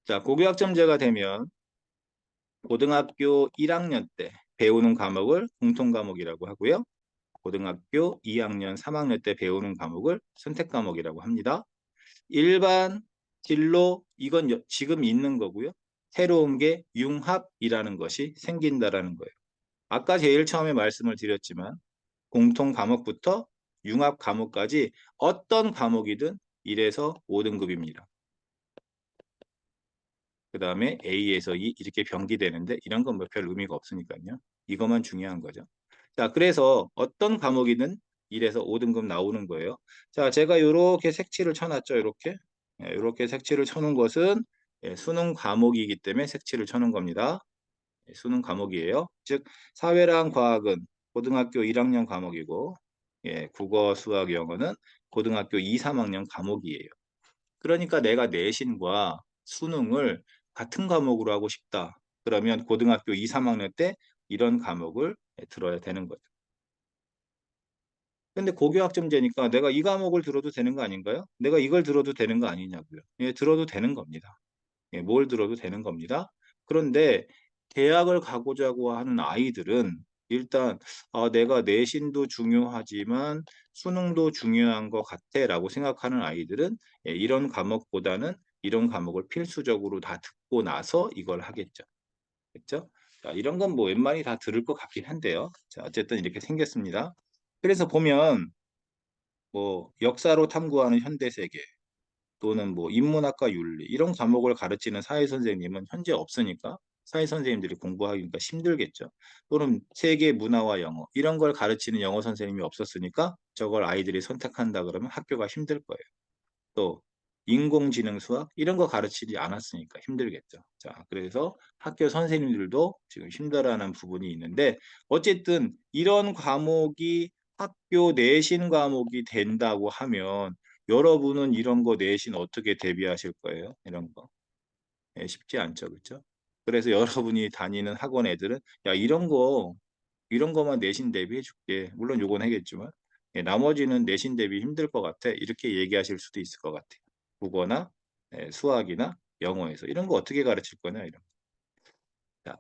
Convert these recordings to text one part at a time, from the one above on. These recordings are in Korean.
자, 고교학점제가 되면 고등학교 1학년 때 배우는 과목을 공통 과목이라고 하고요. 고등학교 2학년, 3학년 때 배우는 과목을 선택 과목이라고 합니다. 일반 진로 이건 지금 있는 거고요. 새로운 게 융합이라는 것이 생긴다라는 거예요. 아까 제일 처음에 말씀을 드렸지만 공통 과목부터 융합 과목까지 어떤 과목이든 1에서 5등급입니다. 그 다음에 A에서 E 이렇게 병기되는데 이런 건 뭐 별 의미가 없으니까요. 이것만 중요한 거죠. 자, 그래서 어떤 과목이든 1에서 5등급 나오는 거예요. 자, 제가 이렇게 색칠을 쳐놨죠. 이렇게. 이렇게 색칠을 쳐놓은 것은 수능 과목이기 때문에 색칠을 쳐놓은 겁니다. 수능 과목이에요. 즉 사회랑 과학은 고등학교 1학년 과목이고 국어, 수학, 영어는 고등학교 2, 3학년 과목이에요. 그러니까 내가 내신과 수능을 같은 과목으로 하고 싶다. 그러면 고등학교 2, 3학년 때 이런 과목을 들어야 되는 거죠. 근데 고교학점제니까 내가 이 과목을 들어도 되는 거 아닌가요? 내가 이걸 들어도 되는 거 아니냐고요. 예, 들어도 되는 겁니다. 예, 뭘 들어도 되는 겁니다. 그런데 대학을 가고자 하는 아이들은 일단 내가 내신도 중요하지만 수능도 중요한 것 같아 라고 생각하는 아이들은 이런 과목보다는 이런 과목을 필수적으로 다 듣고 나서 이걸 하겠죠. 그렇죠? 자, 이런 건 뭐 웬만히 다 들을 것 같긴 한데요. 자, 어쨌든 이렇게 생겼습니다. 그래서 보면 뭐 역사로 탐구하는 현대세계 또는 뭐 인문학과 윤리 이런 과목을 가르치는 사회 선생님은 현재 없으니까 사회 선생님들이 공부하기가 힘들겠죠. 또는 세계 문화와 영어 이런 걸 가르치는 영어 선생님이 없었으니까 저걸 아이들이 선택한다 그러면 학교가 힘들 거예요. 또 인공지능 수학 이런 거 가르치지 않았으니까 힘들겠죠. 자, 그래서 학교 선생님들도 지금 힘들어하는 부분이 있는데 어쨌든 이런 과목이 학교 내신 과목이 된다고 하면 여러분은 이런 거 내신 어떻게 대비하실 거예요? 이런 거. 쉽지 않죠. 그렇죠? 그래서 여러분이 다니는 학원 애들은 야, 이런 거만 내신 대비해 줄게. 물론 요건 하겠지만 나머지는 내신 대비 힘들 것 같아. 이렇게 얘기하실 수도 있을 것 같아요. 국어나 수학이나 영어에서 이런 거 어떻게 가르칠 거냐 이런 거. 자,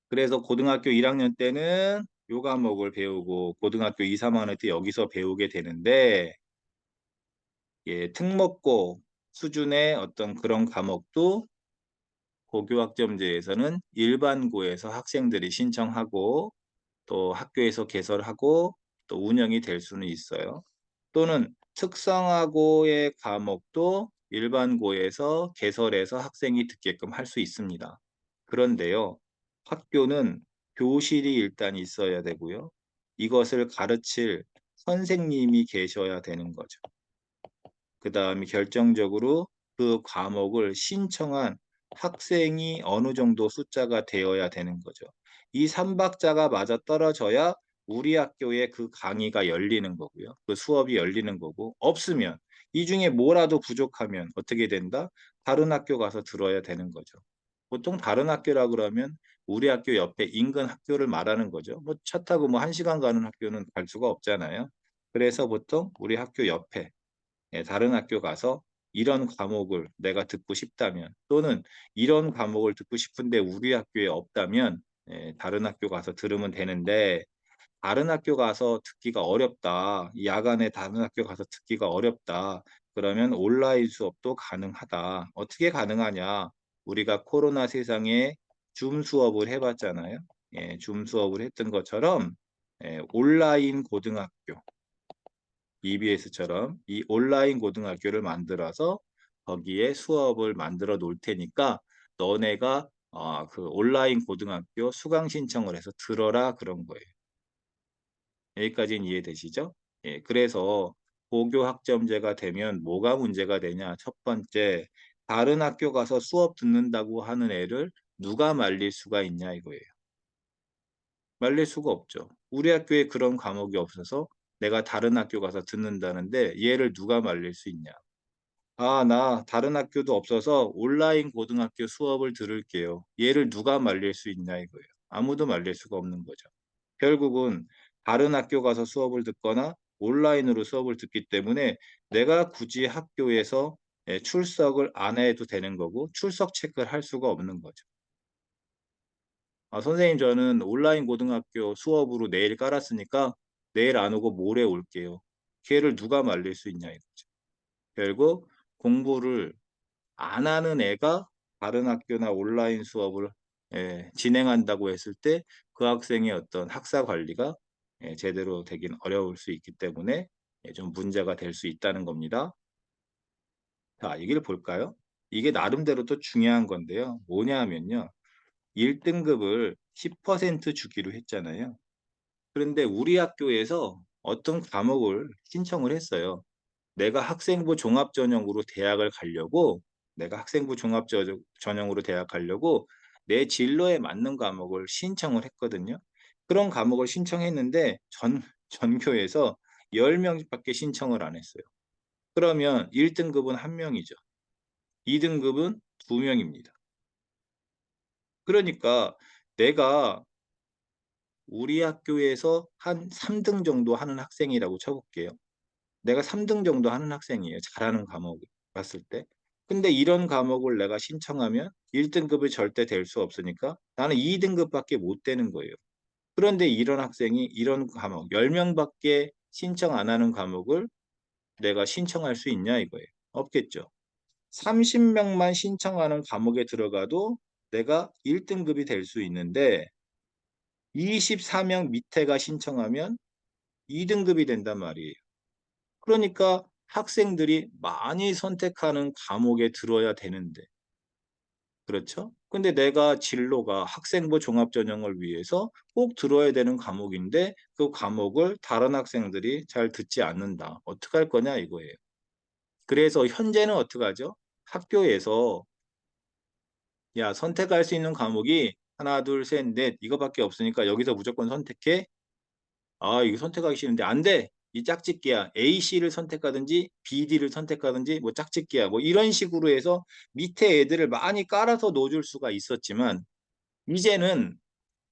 그래서 고등학교 1학년 때는 요 과목을 배우고 고등학교 2, 3학년 때 여기서 배우게 되는데 특목고 수준의 어떤 그런 과목도 고교학점제에서는 일반고에서 학생들이 신청하고 또 학교에서 개설하고 또 운영이 될 수는 있어요. 또는 특성화고의 과목도 일반고에서 개설해서 학생이 듣게끔 할 수 있습니다. 그런데요, 학교는 교실이 일단 있어야 되고요. 이것을 가르칠 선생님이 계셔야 되는 거죠. 그 다음에 결정적으로 그 과목을 신청한 학생이 어느 정도 숫자가 되어야 되는 거죠. 이 3박자가 맞아 떨어져야 우리 학교에 그 강의가 열리는 거고요. 그 수업이 열리는 거고 없으면 이 중에 뭐라도 부족하면 어떻게 된다? 다른 학교 가서 들어야 되는 거죠. 보통 다른 학교라 그러면 우리 학교 옆에 인근 학교를 말하는 거죠. 뭐 차 타고 뭐 1시간 가는 학교는 갈 수가 없잖아요. 그래서 보통 우리 학교 옆에 다른 학교 가서 이런 과목을 내가 듣고 싶다면 또는 이런 과목을 듣고 싶은데 우리 학교에 없다면 다른 학교 가서 들으면 되는데 다른 학교 가서 듣기가 어렵다. 야간에 다른 학교 가서 듣기가 어렵다. 그러면 온라인 수업도 가능하다. 어떻게 가능하냐? 우리가 코로나 세상에 줌 수업을 해봤잖아요. 줌 수업을 했던 것처럼 온라인 고등학교 EBS처럼 이 온라인 고등학교를 만들어서 거기에 수업을 만들어 놓을 테니까 너네가 그 온라인 고등학교 수강 신청을 해서 들어라 그런 거예요. 여기까지는 이해되시죠? 그래서 고교 학점제가 되면 뭐가 문제가 되냐? 첫 번째, 다른 학교 가서 수업 듣는다고 하는 애를 누가 말릴 수가 있냐 이거예요. 말릴 수가 없죠. 우리 학교에 그런 과목이 없어서 내가 다른 학교 가서 듣는다는데 얘를 누가 말릴 수 있냐? 나 다른 학교도 없어서 온라인 고등학교 수업을 들을게요. 얘를 누가 말릴 수 있냐 이거예요. 아무도 말릴 수가 없는 거죠. 결국은 다른 학교 가서 수업을 듣거나 온라인으로 수업을 듣기 때문에 내가 굳이 학교에서 예, 출석을 안 해도 되는 거고 출석 체크를 할 수가 없는 거죠. 아, 선생님 저는 온라인 고등학교 수업으로 내일 깔았으니까 내일 안 오고 모레 올게요. 걔를 누가 말릴 수 있냐 이거죠. 결국 공부를 안 하는 애가 다른 학교나 온라인 수업을 예, 진행한다고 했을 때 그 학생의 어떤 학사 관리가 예, 제대로 되긴 어려울 수 있기 때문에 예, 좀 문제가 될 수 있다는 겁니다. 자, 얘기를 볼까요? 이게 나름대로 또 중요한 건데요. 뭐냐 하면요. 1등급을 10% 주기로 했잖아요. 그런데 우리 학교에서 어떤 과목을 신청을 했어요. 내가 학생부 종합전형으로 대학을 가려고 내가 학생부 종합전형으로 대학 가려고 내 진로에 맞는 과목을 신청을 했거든요. 그런 과목을 신청했는데 전교에서 10명밖에 신청을 안 했어요. 그러면 1등급은 1명이죠. 2등급은 2명입니다. 그러니까 내가 우리 학교에서 한 3등 정도 하는 학생이라고 쳐볼게요. 내가 3등 정도 하는 학생이에요. 잘하는 과목 봤을 때. 근데 이런 과목을 내가 신청하면 1등급이 절대 될 수 없으니까 나는 2등급밖에 못 되는 거예요. 그런데 이런 학생이 이런 과목 10명밖에 신청 안 하는 과목을 내가 신청할 수 있냐 이거예요. 없겠죠. 30명만 신청하는 과목에 들어가도 내가 1등급이 될 수 있는데 24명 밑에가 신청하면 2등급이 된단 말이에요. 그러니까 학생들이 많이 선택하는 과목에 들어야 되는데, 그렇죠? 근데 내가 진로가 학생부 종합전형을 위해서 꼭 들어야 되는 과목인데 그 과목을 다른 학생들이 잘 듣지 않는다. 어떻게 할 거냐 이거예요. 그래서 현재는 어떻게 하죠? 학교에서 야, 선택할 수 있는 과목이 하나, 둘, 셋, 넷 이거밖에 없으니까 여기서 무조건 선택해. 아, 이거 선택하기 싫은데 안 돼. 이 짝짓기야. A, C를 선택하든지 B, D를 선택하든지 뭐 짝짓기야. 뭐 이런 식으로 해서 밑에 애들을 많이 깔아서 넣어줄 수가 있었지만 이제는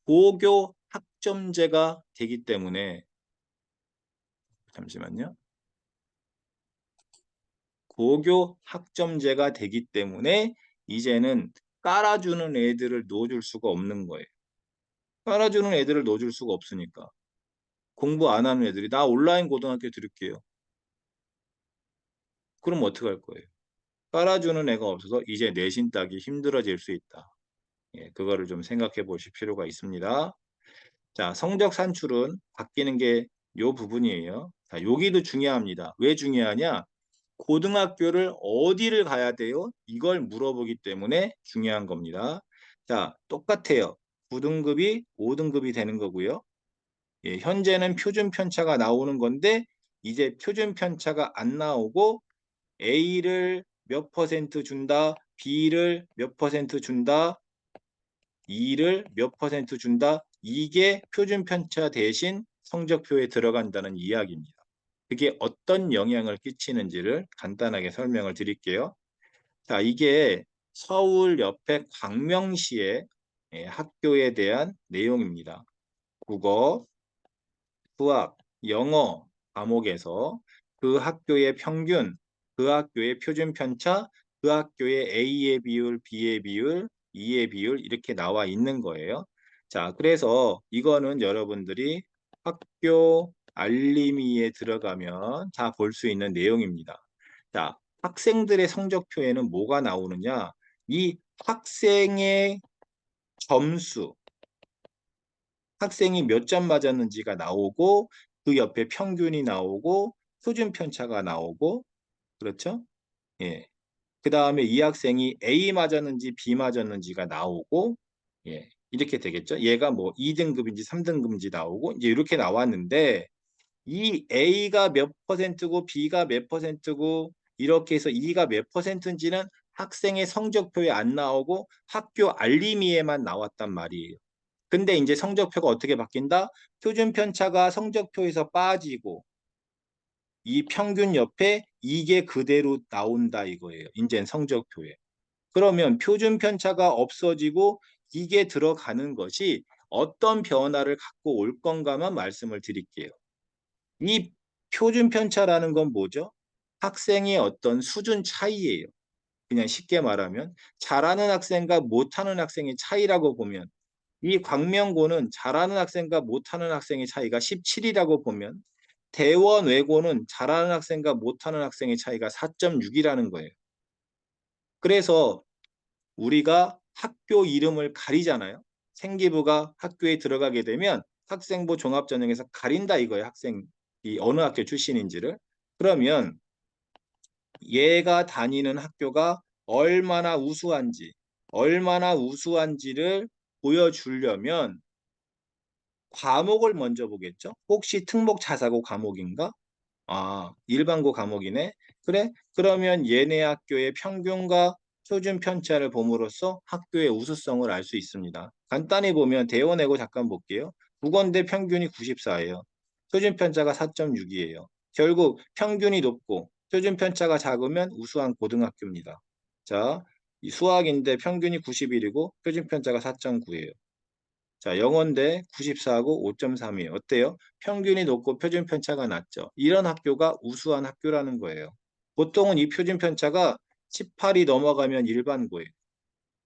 고교 학점제가 되기 때문에 잠시만요. 고교 학점제가 되기 때문에 이제는 깔아주는 애들을 넣어줄 수가 없는 거예요. 깔아주는 애들을 넣어줄 수가 없으니까. 공부 안 하는 애들이 나 온라인 고등학교 들을게요. 그럼 어떻게 할 거예요? 깔아주는 애가 없어서 이제 내신 따기 힘들어질 수 있다. 예, 그거를 좀 생각해 보실 필요가 있습니다. 자, 성적 산출은 바뀌는 게 요 부분이에요. 자, 여기도 중요합니다. 왜 중요하냐? 고등학교를 어디를 가야 돼요? 이걸 물어보기 때문에 중요한 겁니다. 자, 똑같아요. 9등급이 5등급이 되는 거고요. 예, 현재는 표준 편차가 나오는 건데 이제 표준 편차가 안 나오고 A를 몇 퍼센트 준다, B를 몇 퍼센트 준다, E를 몇 퍼센트 준다. 이게 표준 편차 대신 성적표에 들어간다는 이야기입니다. 그게 어떤 영향을 끼치는지를 간단하게 설명을 드릴게요. 자, 이게 서울 옆에 광명시의 예, 학교에 대한 내용입니다. 국어, 수학, 영어 과목에서 그 학교의 평균, 그 학교의 표준 편차, 그 학교의 A의 비율, B의 비율, E의 비율 이렇게 나와 있는 거예요. 자, 그래서 이거는 여러분들이 학교 알림이에 들어가면 다 볼 수 있는 내용입니다. 자, 학생들의 성적표에는 뭐가 나오느냐? 이 학생의 점수, 학생이 몇 점 맞았는지가 나오고 그 옆에 평균이 나오고 표준 편차가 나오고 그렇죠? 예. 그 다음에 이 학생이 A 맞았는지 B 맞았는지가 나오고 예. 이렇게 되겠죠? 얘가 뭐 2등급인지 3등급인지 나오고 이제 이렇게 나왔는데 이 A가 몇 퍼센트고 B가 몇 퍼센트고 이렇게 해서 E가 몇 퍼센트인지는 학생의 성적표에 안 나오고 학교 알림이에만 나왔단 말이에요. 근데 이제 성적표가 어떻게 바뀐다? 표준 편차가 성적표에서 빠지고 이 평균 옆에 이게 그대로 나온다 이거예요. 이제 성적표에. 그러면 표준 편차가 없어지고 이게 들어가는 것이 어떤 변화를 갖고 올 건가만 말씀을 드릴게요. 이 표준 편차라는 건 뭐죠? 학생의 어떤 수준 차이예요. 그냥 쉽게 말하면 잘하는 학생과 못하는 학생의 차이라고 보면 이 광명고는 잘하는 학생과 못하는 학생의 차이가 17이라고 보면 대원 외고는 잘하는 학생과 못하는 학생의 차이가 4.6이라는 거예요. 그래서 우리가 학교 이름을 가리잖아요. 생기부가 학교에 들어가게 되면 학생부 종합전형에서 가린다 이거예요. 학생이 어느 학교 출신인지를. 그러면 얘가 다니는 학교가 얼마나 우수한지를 보여주려면 과목을 먼저 보겠죠. 혹시 특목 자사고 과목인가? 아, 일반고 과목이네. 그래? 그러면 얘네 학교의 평균과 표준 편차를 봄으로써 학교의 우수성을 알 수 있습니다. 간단히 보면 대원외고 잠깐 볼게요. 국원대 평균이 94예요. 표준 편차가 4.6이에요. 결국 평균이 높고 표준 편차가 작으면 우수한 고등학교입니다. 자, 이 수학인데 평균이 91이고 표준 편차가 4.9예요. 자, 영어인데 94하고 5.3이에요. 어때요? 평균이 높고 표준 편차가 낮죠. 이런 학교가 우수한 학교라는 거예요. 보통은 이 표준 편차가 18이 넘어가면 일반고예요.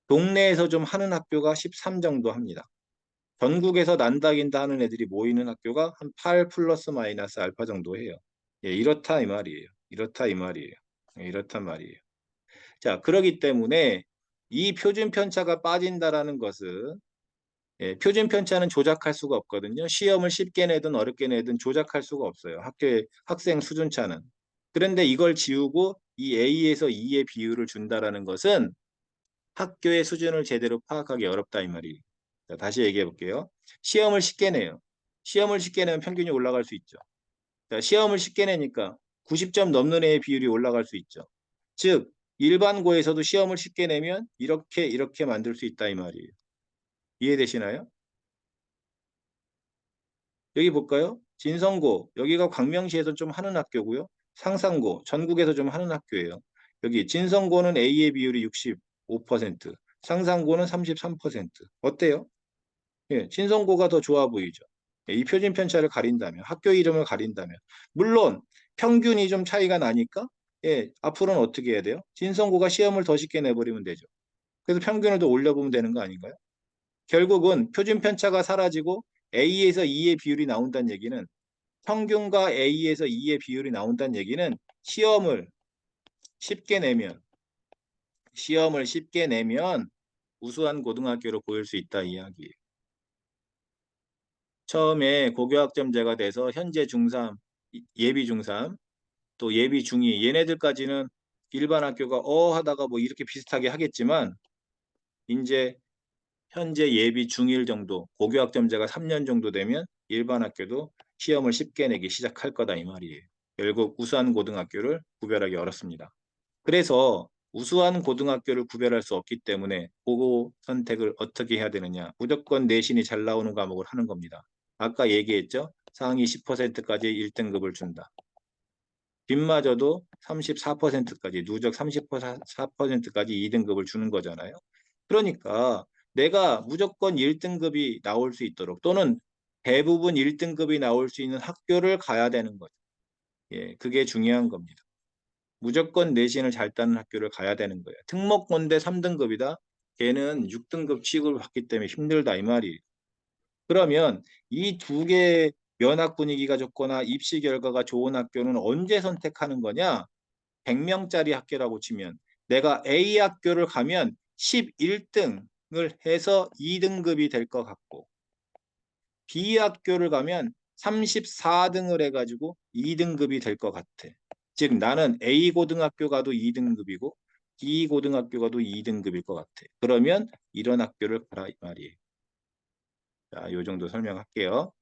동네에서 좀 하는 학교가 13 정도 합니다. 전국에서 난다긴다 하는 애들이 모이는 학교가 한 8 플러스 마이너스 알파 정도 해요. 예, 이렇다 이 말이에요. 이렇다 이 말이에요. 예, 이렇단 말이에요. 자, 그러기 때문에 이 표준 편차가 빠진다라는 것은 예, 표준 편차는 조작할 수가 없거든요. 시험을 쉽게 내든 어렵게 내든 조작할 수가 없어요. 학교의 학생 수준차는. 그런데 이걸 지우고 이 A에서 E의 비율을 준다라는 것은 학교의 수준을 제대로 파악하기 어렵다 이 말이에요. 자, 다시 얘기해 볼게요. 시험을 쉽게 내요. 시험을 쉽게 내면 평균이 올라갈 수 있죠. 자, 시험을 쉽게 내니까 90점 넘는 애의 비율이 올라갈 수 있죠. 즉 일반고에서도 시험을 쉽게 내면 이렇게 만들 수 있다 이 말이에요. 이해되시나요? 여기 볼까요? 진성고, 여기가 광명시에서 좀 하는 학교고요. 상산고, 전국에서 좀 하는 학교예요. 여기 진성고는 A의 비율이 65%, 상산고는 33%. 어때요? 예, 진성고가 더 좋아 보이죠. 예, 이 표준 편차를 가린다면, 학교 이름을 가린다면. 물론 평균이 좀 차이가 나니까 예, 앞으로는 어떻게 해야 돼요? 진성고가 시험을 더 쉽게 내버리면 되죠. 그래서 평균을 더 올려보면 되는 거 아닌가요? 결국은 표준 편차가 사라지고 A에서 E의 비율이 나온다는 얘기는 평균과 A에서 E의 비율이 나온다는 얘기는 쉽게 내면 시험을 쉽게 내면 우수한 고등학교로 보일 수 있다 이야기예요. 처음에 고교학점제가 돼서 현재 중3, 예비 중3, 또 예비 중2 얘네들까지는 일반 학교가 하다가 뭐 이렇게 비슷하게 하겠지만 이제 현재 예비 중1 정도 고교학점제가 3년 정도 되면 일반 학교도 시험을 쉽게 내기 시작할 거다 이 말이에요. 결국 우수한 고등학교를 구별하기 어렵습니다. 그래서 우수한 고등학교를 구별할 수 없기 때문에 고고 선택을 어떻게 해야 되느냐. 무조건 내신이 잘 나오는 과목을 하는 겁니다. 아까 얘기했죠. 상위 10%까지 1등급을 준다. 빗마저도 34%까지 누적 34%까지 2등급을 주는 거잖아요. 그러니까 내가 무조건 1등급이 나올 수 있도록 또는 대부분 1등급이 나올 수 있는 학교를 가야 되는 거죠. 예, 그게 중요한 겁니다. 무조건 내신을 잘 따는 학교를 가야 되는 거예요. 특목고인데 3등급이다. 걔는 6등급 취급을 받기 때문에 힘들다 이 말이에요. 그러면 이 두 개의 면학 분위기가 좋거나 입시 결과가 좋은 학교는 언제 선택하는 거냐? 100명짜리 학교라고 치면 내가 A 학교를 가면 11등을 해서 2등급이 될 것 같고 B 학교를 가면 34등을 해가지고 2등급이 될 것 같아. 즉 나는 A 고등학교 가도 2등급이고 B 고등학교 가도 2등급일 것 같아. 그러면 이런 학교를 가라 이 말이에요. 자, 요 정도 설명할게요.